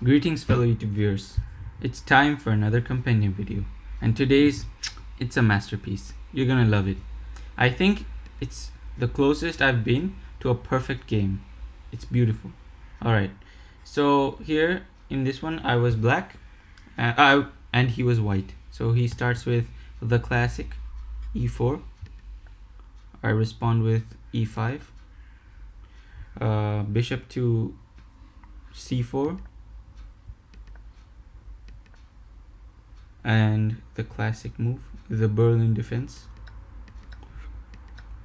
Greetings fellow YouTube viewers, it's time for another compendium video, and today's, it's a masterpiece. You're gonna love it. I think it's the closest I've been to a perfect game. It's beautiful. Alright, so here in this one I was black and he was white. So he starts with the classic e4. I respond with e5, bishop to c4, and the classic move, the Berlin defense.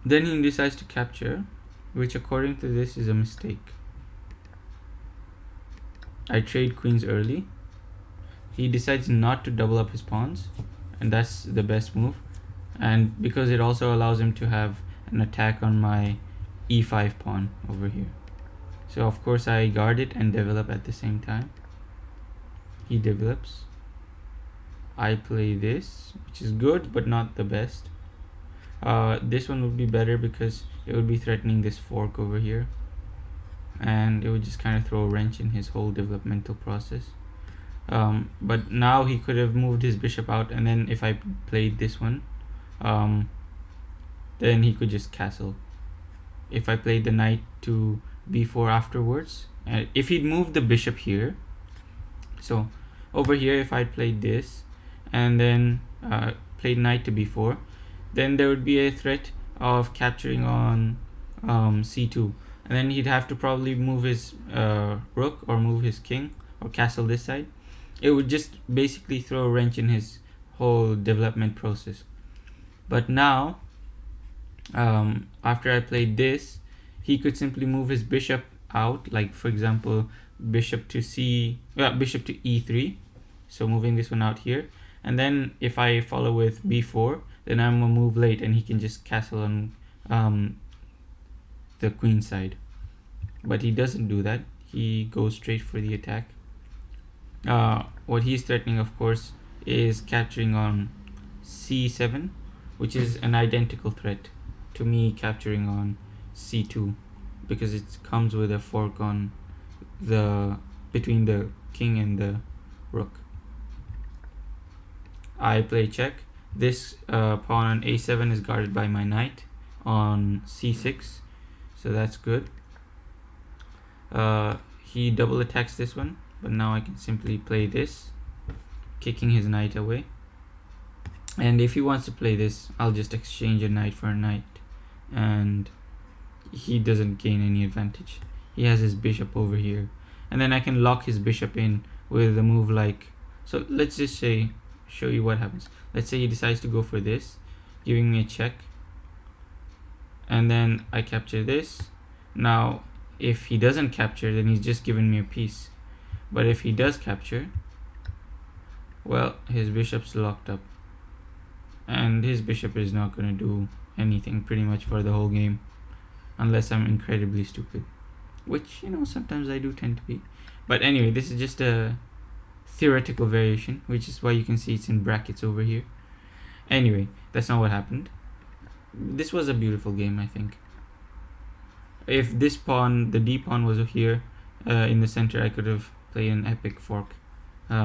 Then he decides to capture, which according to this is a mistake. I trade queens early. He decides not to double up his pawns, and that's the best move. And because it also allows him to have an attack on my e5 pawn over here. So of course I guard it and develop at the same time. He develops. I play this, which is good but not the best. This one would be better because it would be threatening this fork over here, and it would just kind of throw a wrench in his whole developmental process. But now he could have moved his bishop out, and then if I played this one, then he could just castle. If I played the knight to b4 afterwards, and if he'd moved the bishop here, so over here if I played this and then played knight to b4, then there would be a threat of capturing on c2, and then he'd have to probably move his rook or move his king or castle this side. It would just basically throw a wrench in his whole development process. But now after I played this, he could simply move his bishop out, like for example bishop to e3, so moving this one out here, and then if I follow with b4, then I'm gonna move late and he can just castle on the queen side. But he doesn't do that. He goes straight for the attack. What he's threatening, of course, is capturing on c7, which is an identical threat to me capturing on c2, because it comes with a fork on between the king and the rook. I play check. This pawn on a7 is guarded by my knight on c6, so that's good. He double attacks this one, but now I can simply play this, kicking his knight away. And if he wants to play this, I'll just exchange a knight for a knight, and he doesn't gain any advantage. He has his bishop over here, and then I can lock his bishop in with a move like, so let's just show you what happens. Let's say he decides to go for this, giving me a check, and then I capture this. Now if he doesn't capture, then he's just given me a piece, but if he does capture, well, his bishop's locked up, and his bishop is not going to do anything pretty much for the whole game, unless I'm incredibly stupid, which, you know, sometimes I do tend to be. But anyway, this is just a theoretical variation, which is why you can see it's in brackets over here. Anyway, that's not what happened. This was a beautiful game, I think. If this pawn, the d pawn, was here in the center, I could have played an epic fork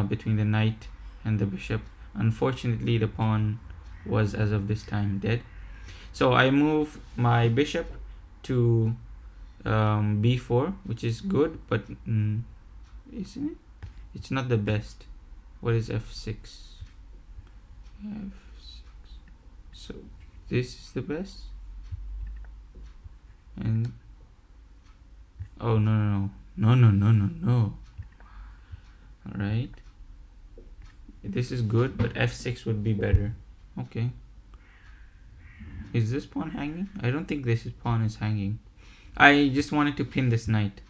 between the knight and the bishop. Unfortunately, the pawn was, as of this time, dead. So I move my bishop to b4, which is good, but isn't it? It's not the best. What is f6? f6. So this is the best. And oh, no. All right, this is good, but f6 would be better. Okay. Is this pawn hanging? I don't think this pawn is hanging. I just wanted to pin this knight.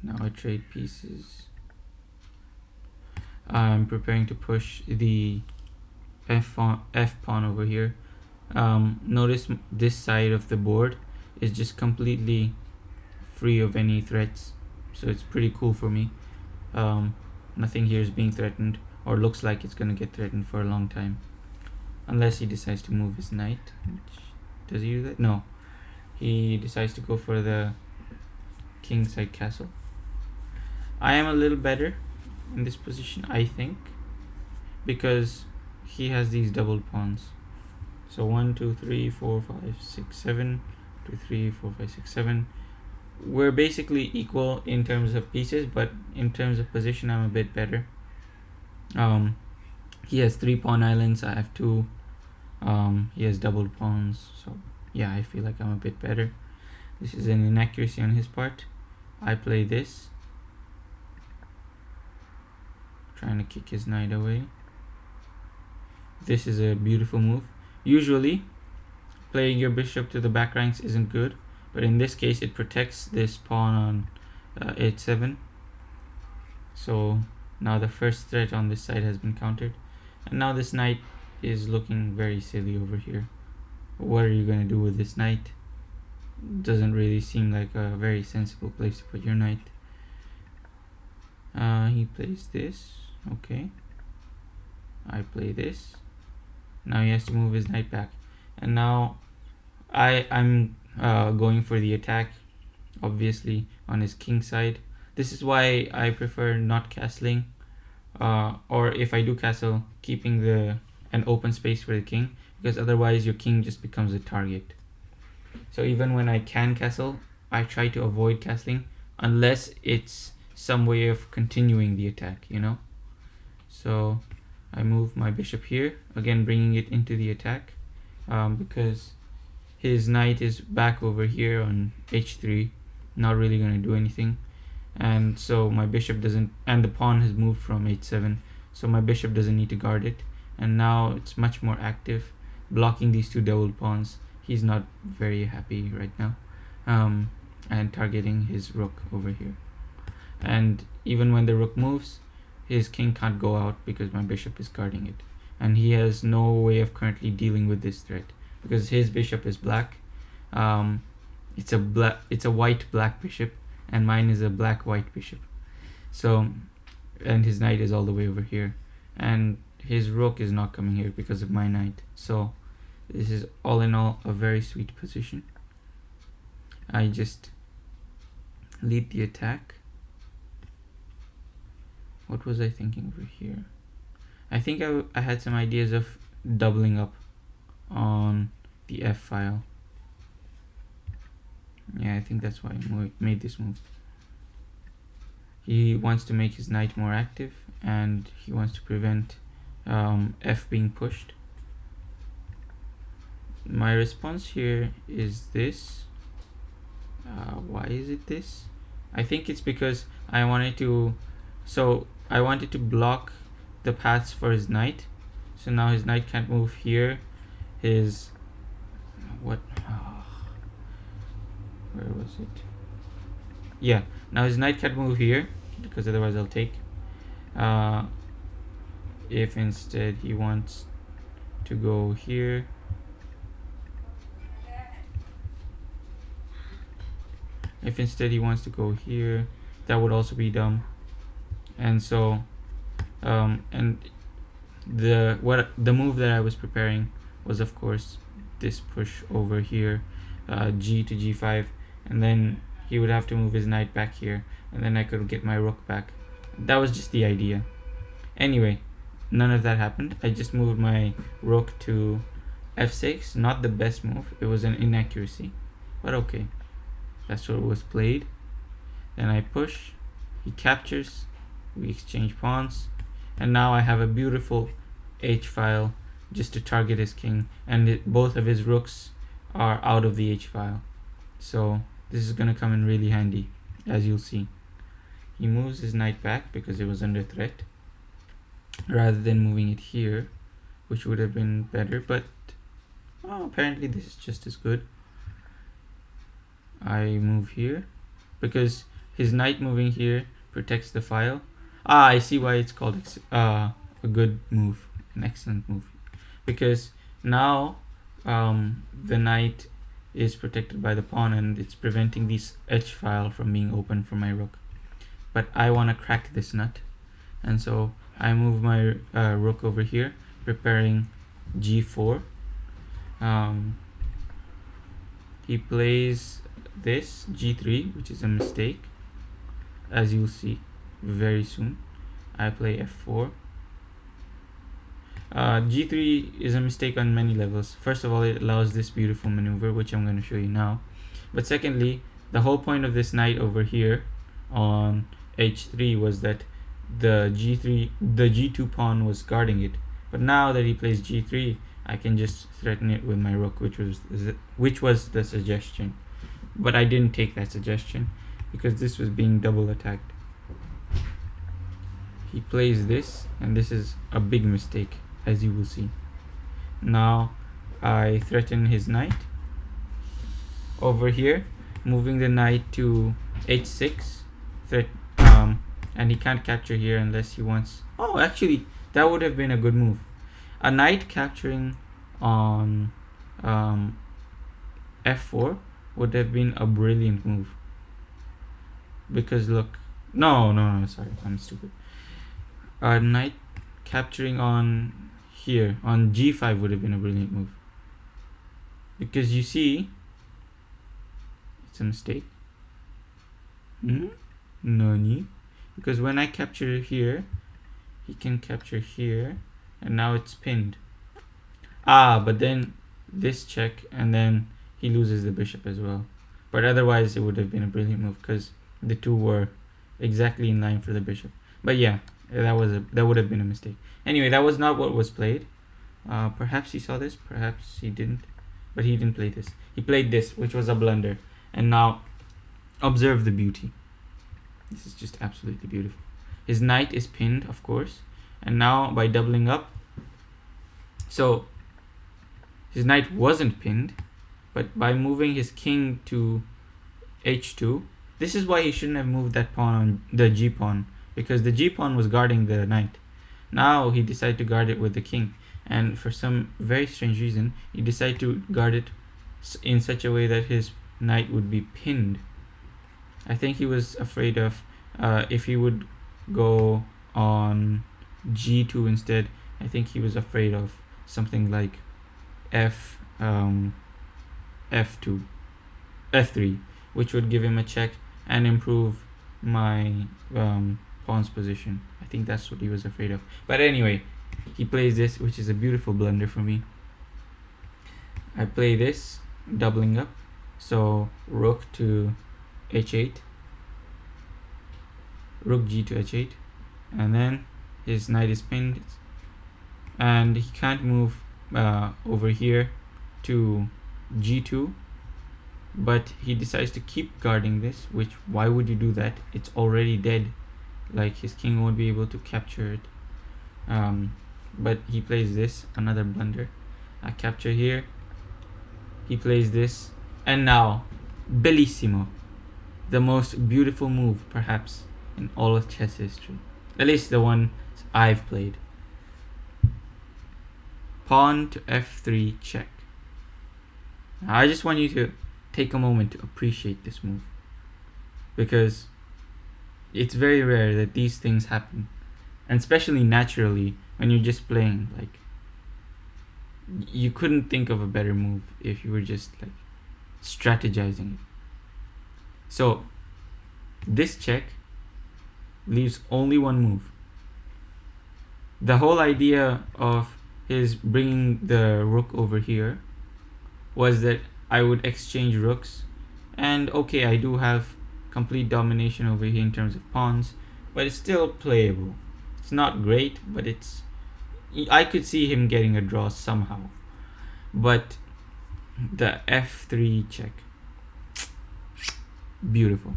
Now I trade pieces. I'm preparing to push the f pawn over here. Notice this side of the board is just completely free of any threats, so it's pretty cool for me. Nothing here is being threatened, or looks like it's gonna get threatened for a long time, unless he decides to move his knight. Does he do that? No, he decides to go for the kingside castle. I am a little better in this position, I think, because he has these double pawns. So 1 2 3 4 5 6 7 2 3 4 5 6 7. We're basically equal in terms of pieces, but in terms of position I'm a bit better. He has 3 pawn islands, I have 2. He has double pawns, so yeah, I feel like I'm a bit better. This is an inaccuracy on his part. I play this, trying to kick his knight away. This is a beautiful move. Usually playing your bishop to the back ranks isn't good, but in this case it protects this pawn on h7. So now the first threat on this side has been countered, and now this knight is looking very silly over here. What are you going to do with this knight? Doesn't really seem like a very sensible place to put your knight. He plays this. Okay, I play this. Now he has to move his knight back, and now I'm going for the attack, obviously on his king side. This is why I prefer not castling, or if I do castle, keeping an open space for the king, because otherwise your king just becomes a target. So even when I can castle, I try to avoid castling unless it's some way of continuing the attack, you know. So I move my bishop here, again bringing it into the attack, because his knight is back over here on h3, not really going to do anything. And so my bishop doesn't, and the pawn has moved from h7, so my bishop doesn't need to guard it. And now it's much more active, blocking these 2 double pawns. He's not very happy right now, and targeting his rook over here. And even when the rook moves, his king can't go out because my bishop is guarding it, and he has no way of currently dealing with this threat because his bishop is black. It's a white black bishop, and mine is a black white bishop. So, and his knight is all the way over here, and his rook is not coming here because of my knight. So this is all in all a very sweet position. I just lead the attack. What was I thinking over here? I think I had some ideas of doubling up on the F file. Yeah, I think that's why I made this move. He wants to make his knight more active, and he wants to prevent F being pushed. My response here is this. Why is it this? I think it's because I wanted to block the paths for his knight. So now his knight can't move here. Where was it? Yeah, now his knight can't move here because otherwise I'll take. If instead he wants to go here, that would also be dumb. And so and the move that I was preparing was, of course, this push over here, g to g5, and then he would have to move his knight back here, and then I could get my rook back. That was just the idea. Anyway, none of that happened. I just moved my rook to f6. Not the best move. It was an inaccuracy, but okay, that's what was played. Then I push, he captures, we exchange pawns, and now I have a beautiful h file just to target his king, and both of his rooks are out of the h file. So this is going to come in really handy, as you'll see. He moves his knight back because it was under threat, rather than moving it here, which would have been better, but apparently this is just as good. I move here because his knight moving here protects the file. I see why it's called a good move, an excellent move, because now the knight is protected by the pawn and it's preventing this h file from being open for my rook. But I want to crack this nut, and so I move my rook over here, preparing g4. He plays this g3, which is a mistake, as you'll see. very soon. I play f4. G3 is a mistake on many levels. First of all, it allows this beautiful maneuver, which I'm going to show you now. But secondly, the whole point of this knight over here on h3 was that the g2 pawn was guarding it. But now that he plays g3, I can just threaten it with my rook, which was the suggestion. But I didn't take that suggestion because this was being double attacked. He plays this, and this is a big mistake, as you will see. Now I threaten his knight over here, moving the knight to h6, and he can't capture here unless he wants. Oh, actually, that would have been a good move. A knight capturing on f4 would have been a brilliant move. Because look, no, sorry, I'm stupid. A knight capturing on here on g5 would have been a brilliant move. Because you see, it's a mistake. Nani? Because when I capture here, he can capture here, and now it's pinned. But then this check, and then he loses the bishop as well. But otherwise, it would have been a brilliant move because the two were exactly in line for the bishop. But yeah, that would have been a mistake. Anyway, that was not what was played. Perhaps he saw this, perhaps he didn't, but he didn't play this. He played this, which was a blunder. And now, observe the beauty. This is just absolutely beautiful. His knight is pinned, of course, and now by doubling up, so his knight wasn't pinned, but by moving his king to h2, this is why he shouldn't have moved that pawn on the g pawn, because the g pawn was guarding the knight. Now he decided to guard it with the king, and for some very strange reason, he decided to guard it in such a way that his knight would be pinned. I think he was afraid of if he would go on g2 instead. I think he was afraid of something like f2, f3, which would give him a check and improve my pawn's position. I think that's what he was afraid of. But anyway, he plays this, which is a beautiful blunder for me. I play this, doubling up. So rook to h8, rook g to h8, and then his knight is pinned, and he can't move over here to g2, but he decides to keep guarding this, which, why would you do that? It's already dead. Like, his king won't be able to capture it. But he plays this, another blunder. I capture here, he plays this, and now bellissimo, the most beautiful move perhaps in all of chess history, at least the one I've played. Pawn to f3 check. Now, I just want you to take a moment to appreciate this move, because it's very rare that these things happen, and especially naturally when you're just playing. Like, you couldn't think of a better move if you were just like strategizing it. So this check leaves only one move. The whole idea of his bringing the rook over here was that I would exchange rooks, and okay, I do have complete domination over here in terms of pawns, but it's still playable. It's not great, but I could see him getting a draw somehow. But the f3 check, beautiful.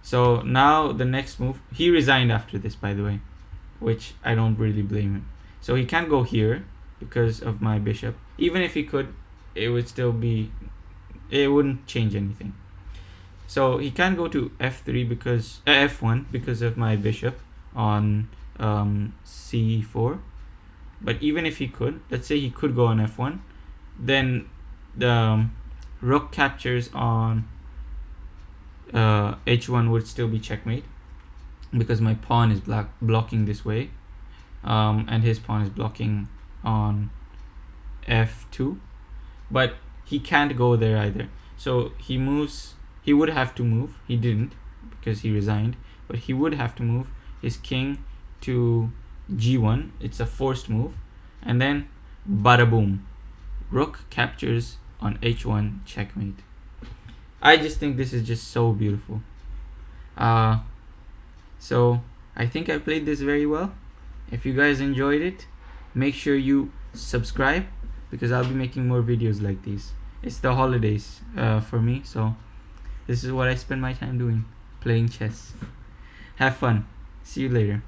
So now the next move, he resigned after this, by the way, which I don't really blame him. So he can't go here because of my bishop. Even if he could, it would still be, it wouldn't change anything. So he can't go to f3 because f1 because of my bishop on c4. But even if he could, let's say he could go on f1, then the rook captures on h1 would still be checkmate, because my pawn is blocking this way, and his pawn is blocking on f2. But he can't go there either, so he moves. He would have to move. He didn't, because he resigned, but he would have to move his king to g1. It's a forced move, and then bada boom, rook captures on h1, checkmate. I just think this is just so beautiful. So I think I played this very well. If you guys enjoyed it, make sure you subscribe, because I'll be making more videos like these. It's the holidays for me, so this is what I spend my time doing, playing chess. Have fun. See you later.